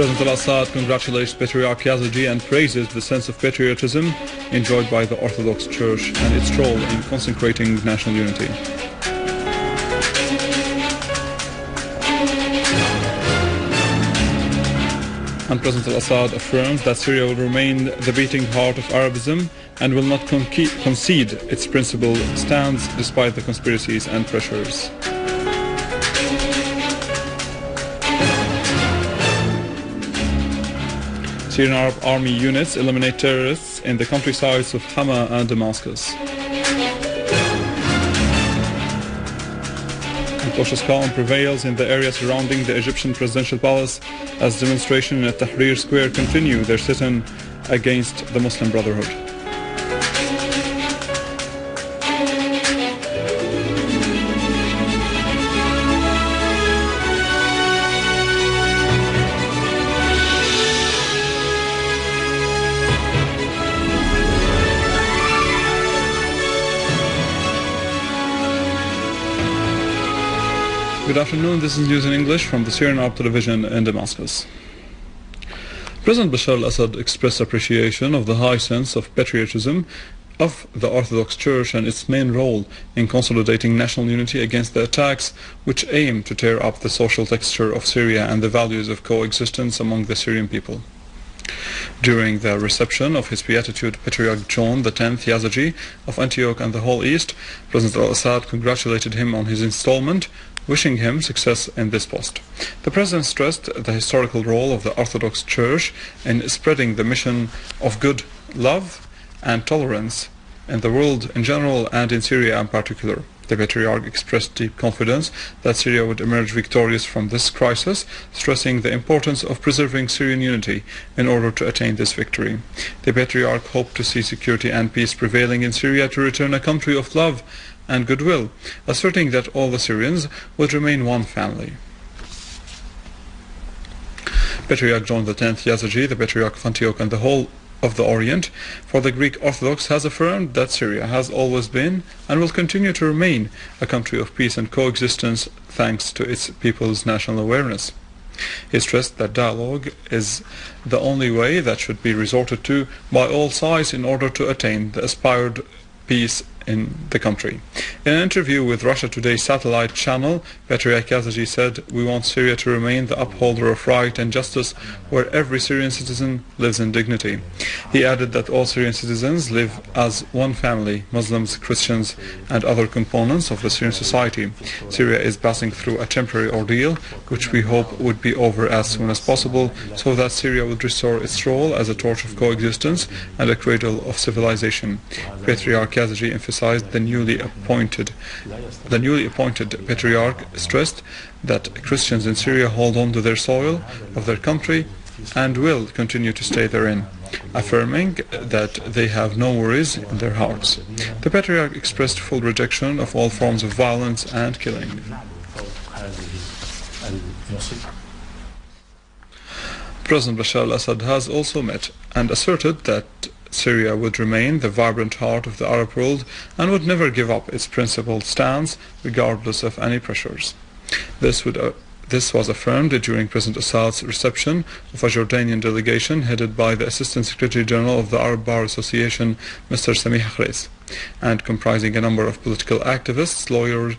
President Al-Assad congratulates Patriarch Yazeji and praises the sense of patriotism enjoyed by the Orthodox Church and its role in consecrating national unity. And President Al-Assad affirms that Syria will remain the beating heart of Arabism and will not concede its principled stance despite the conspiracies and pressures. Syrian Arab army units eliminate terrorists in the countrysides of Hama and Damascus. And cautious calm prevails in the area surrounding the Egyptian presidential palace as demonstrations at Tahrir Square continue their sit-in against the Muslim Brotherhood. Good afternoon, this is news in English from the Syrian Arab television in Damascus. President Bashar al-Assad expressed appreciation of the high sense of patriotism of the Orthodox Church and its main role in consolidating national unity against the attacks which aim to tear up the social texture of Syria and the values of coexistence among the Syrian people. During the reception of His Beatitude Patriarch John X Yazeji of Antioch and the whole East, President al-Assad congratulated him on his installment, wishing him success in this post. The President stressed the historical role of the Orthodox Church in spreading the mission of good, love and tolerance in the world in general and in Syria in particular. The Patriarch expressed deep confidence that Syria would emerge victorious from this crisis, stressing the importance of preserving Syrian unity in order to attain this victory. The Patriarch hoped to see security and peace prevailing in Syria to return a country of love and goodwill, asserting that all the Syrians would remain one family. Patriarch John X Yazeji, the Patriarch of Antioch and the whole of the Orient, for the Greek Orthodox, has affirmed that Syria has always been and will continue to remain a country of peace and coexistence thanks to its people's national awareness. He stressed that dialogue is the only way that should be resorted to by all sides in order to attain the aspired peace in the country. In an interview with Russia Today satellite channel, Patriarch Yazeji said, "We want Syria to remain the upholder of right and justice where every Syrian citizen lives in dignity." He added that all Syrian citizens live as one family, Muslims, Christians and other components of the Syrian society. Syria is passing through a temporary ordeal which we hope would be over as soon as possible so that Syria would restore its role as a torch of coexistence and a cradle of civilization. Patriarch Yazeji emphasized the newly appointed Patriarch stressed that Christians in Syria hold on to their soil of their country and will continue to stay therein, affirming that they have no worries in their hearts. The Patriarch expressed full rejection of all forms of violence and killing. President Bashar al-Assad has also met and asserted that Syria would remain the vibrant heart of the Arab world and would never give up its principled stance regardless of any pressures. This was affirmed during President Assad's reception of a Jordanian delegation headed by the Assistant Secretary General of the Arab Bar Association, Mr. Samih Kharis, and comprising a number of political activists, lawyers,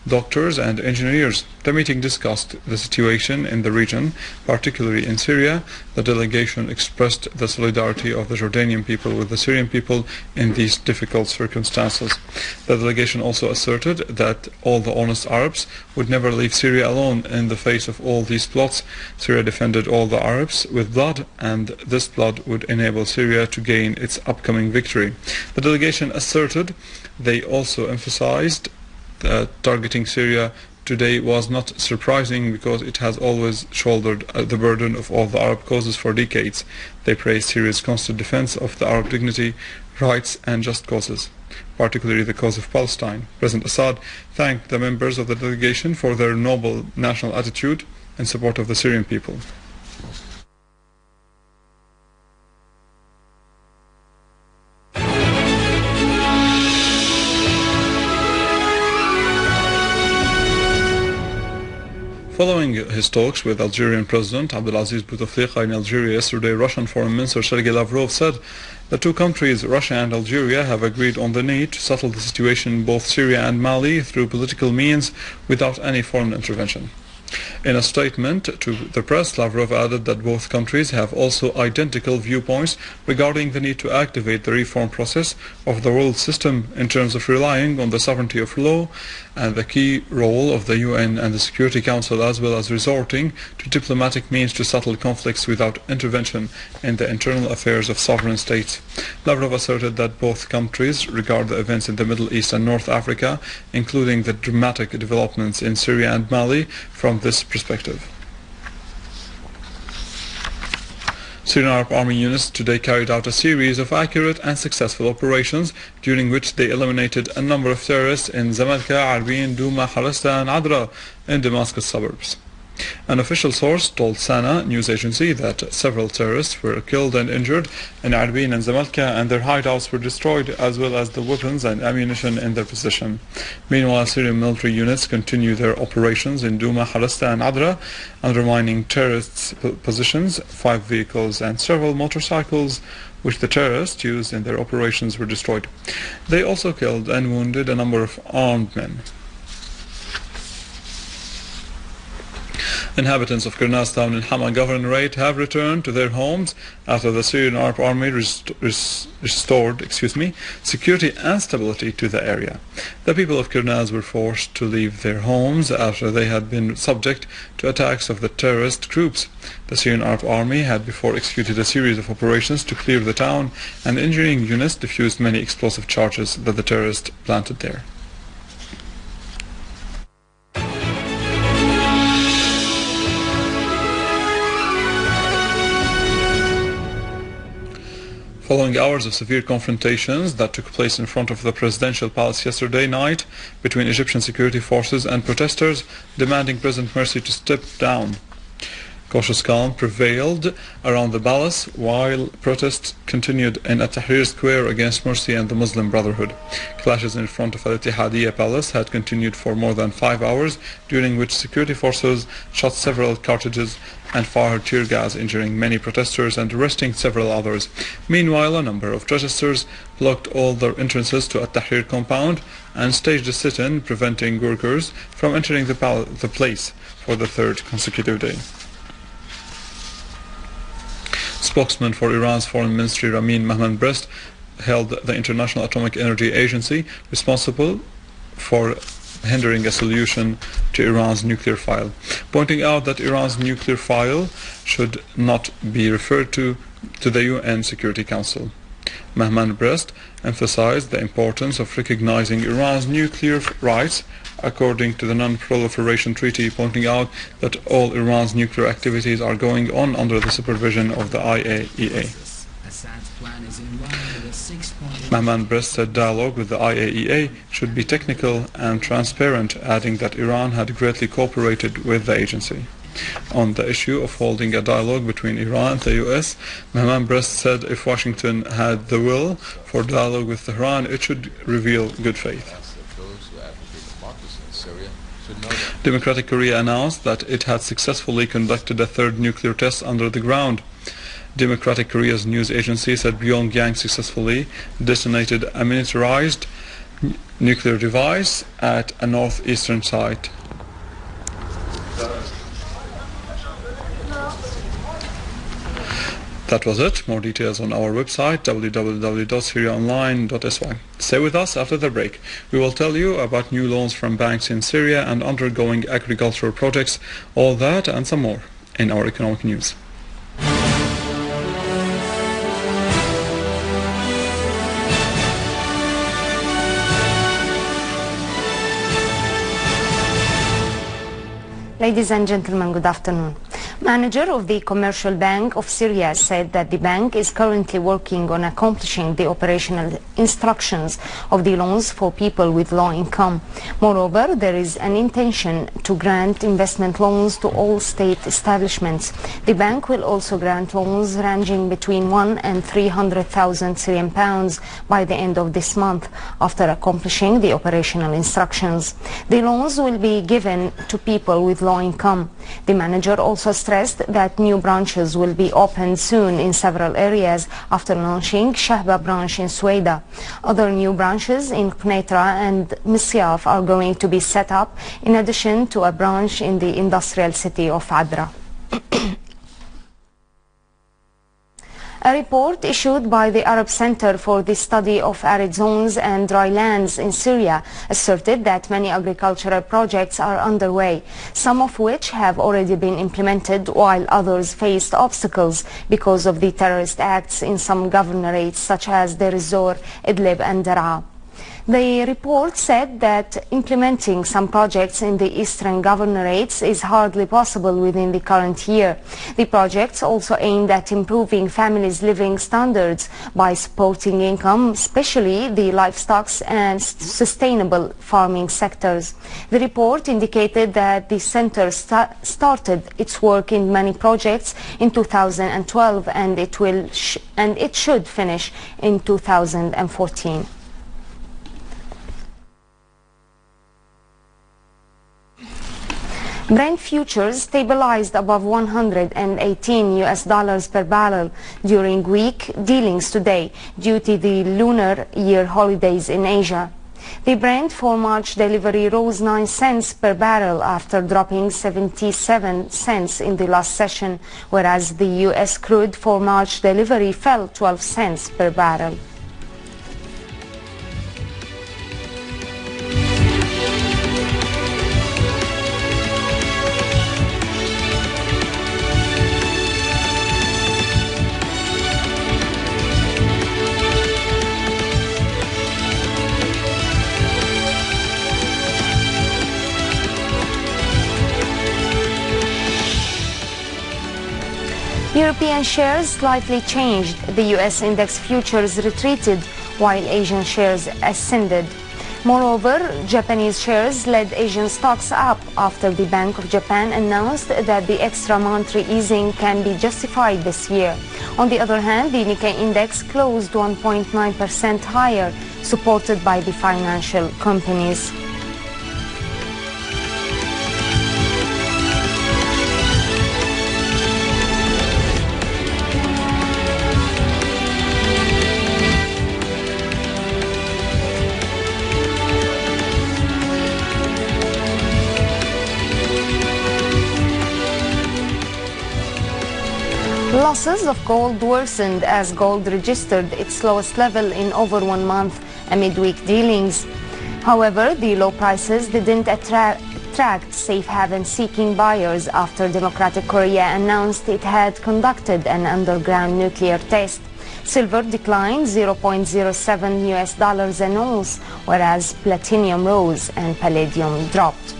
doctors and engineers. The meeting discussed the situation in the region, particularly in Syria. The delegation expressed the solidarity of the Jordanian people with the Syrian people in these difficult circumstances. The delegation also asserted that all the honest Arabs would never leave Syria alone in the face of all these plots. Syria defended all the Arabs with blood, and this blood would enable Syria to gain its upcoming victory. The delegation asserted they also emphasized that targeting Syria today was not surprising because it has always shouldered the burden of all the Arab causes for decades. They praised Syria's constant defense of the Arab dignity, rights and just causes, particularly the cause of Palestine. President Assad thanked the members of the delegation for their noble national attitude in support of the Syrian people. Following his talks with Algerian President Abdelaziz Bouteflika in Algeria yesterday, Russian Foreign Minister Sergei Lavrov said the two countries, Russia and Algeria, have agreed on the need to settle the situation in both Syria and Mali through political means without any foreign intervention. In a statement to the press, Lavrov added that both countries have also identical viewpoints regarding the need to activate the reform process of the world system in terms of relying on the sovereignty of law and the key role of the UN and the Security Council, as well as resorting to diplomatic means to settle conflicts without intervention in the internal affairs of sovereign states. Lavrov asserted that both countries regard the events in the Middle East and North Africa, including the dramatic developments in Syria and Mali, from this perspective. Syrian Arab Army units today carried out a series of accurate and successful operations during which they eliminated a number of terrorists in Zamalka, Arbin, Douma, Harasta and Adra in Damascus suburbs. An official source told Sana news agency that several terrorists were killed and injured in Arbin and Zamalka, and their hideouts were destroyed, as well as the weapons and ammunition in their possession. Meanwhile, Syrian military units continue their operations in Douma, Harasta and Adra, undermining terrorists' positions. 5 vehicles and several motorcycles which the terrorists used in their operations were destroyed. They also killed and wounded a number of armed men. Inhabitants of Kirnas town in Hama governorate have returned to their homes after the Syrian Arab Army restored security and stability to the area. The people of Kirnas were forced to leave their homes after they had been subject to attacks of the terrorist groups. The Syrian Arab Army had before executed a series of operations to clear the town, and engineering units defused many explosive charges that the terrorists planted there. Following hours of severe confrontations that took place in front of the presidential palace yesterday night between Egyptian security forces and protesters demanding President Morsi to step down, cautious calm prevailed around the palace while protests continued in Tahrir Square against Morsi and the Muslim Brotherhood. Clashes in front of Al-Ittihadiyya Palace had continued for more than 5 hours, during which security forces shot several cartridges and fired tear gas, injuring many protesters and arresting several others. Meanwhile, a number of protesters blocked all the entrances to At-Tahrir compound and staged a sit-in, preventing workers from entering the place for the 3rd consecutive day. Spokesman for Iran's Foreign Ministry Ramin Mahmoudbrest held the International Atomic Energy Agency responsible for hindering a solution to Iran's nuclear file, pointing out that Iran's nuclear file should not be referred to the UN Security Council. Mahmoudbrest emphasized the importance of recognizing Iran's nuclear rights according to the Non-Proliferation Treaty, pointing out that all Iran's nuclear activities are going on under the supervision of the IAEA. Mahmoudbrest said dialogue with the IAEA should be technical and transparent, adding that Iran had greatly cooperated with the agency. On the issue of holding a dialogue between Iran and the US, Mahmoudbrest said if Washington had the will for dialogue with Tehran, it should reveal good faith. Democratic Korea announced that it had successfully conducted a 3rd nuclear test under the ground. Democratic Korea's news agency said Pyongyang successfully detonated a miniaturized nuclear device at a northeastern site. That was it. More details on our website www.syriaonline.sy. Stay with us after the break. We will tell you about new loans from banks in Syria and undergoing agricultural projects, all that and some more in our economic news. Ladies and gentlemen, good afternoon. Manager of the Commercial Bank of Syria said that the bank is currently working on accomplishing the operational instructions of the loans for people with low income. Moreover, there is an intention to grant investment loans to all state establishments. The bank will also grant loans ranging between 1 and 300,000 Syrian pounds by the end of this month, after accomplishing the operational instructions. The loans will be given to people with low income. The manager also stressed that new branches will be opened soon in several areas after launching Shahba branch in Sueda. Other new branches in Quneitra and Misyaf are going to be set up, in addition to a branch in the industrial city of Adra. A report issued by the Arab Center for the Study of Arid Zones and Dry Lands in Syria asserted that many agricultural projects are underway, some of which have already been implemented, while others faced obstacles because of the terrorist acts in some governorates such as Deir ez-Zor, Idlib and Daraa. The report said that implementing some projects in the eastern governorates is hardly possible within the current year. The projects also aimed at improving families' living standards by supporting income, especially the livestock and sustainable farming sectors. The report indicated that the center started its work in many projects in 2012 and it should finish in 2014. Brent futures stabilized above $118 per barrel during weak dealings today due to the lunar year holidays in Asia. The Brent for March delivery rose 9 cents per barrel after dropping 77 cents in the last session, whereas the US crude for March delivery fell 12 cents per barrel. European shares slightly changed. The US index futures retreated while Asian shares ascended. Moreover, Japanese shares led Asian stocks up after the Bank of Japan announced that the extra monetary easing can be justified this year. On the other hand, the Nikkei index closed 1.9% higher, supported by the financial companies. Losses of gold worsened as gold registered its lowest level in over 1 month amid weak dealings. However, the low prices didn't attract safe haven-seeking buyers after Democratic Korea announced it had conducted an underground nuclear test. Silver declined $0.07 an ounce, whereas platinum rose and palladium dropped.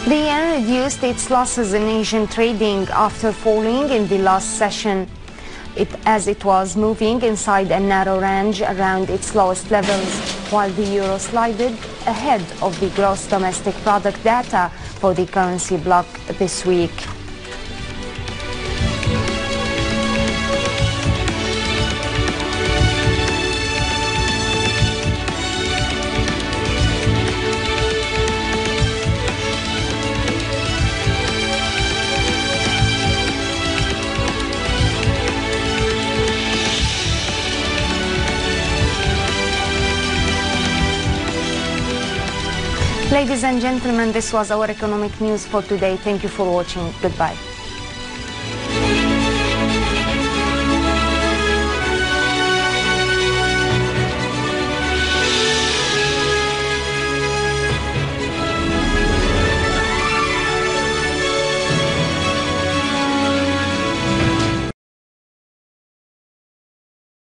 The yen reduced its losses in Asian trading after falling in the last session, as it was moving inside a narrow range around its lowest levels, while the euro slided ahead of the gross domestic product data for the currency bloc this week. Ladies and gentlemen, this was our economic news for today. Thank you for watching. Goodbye.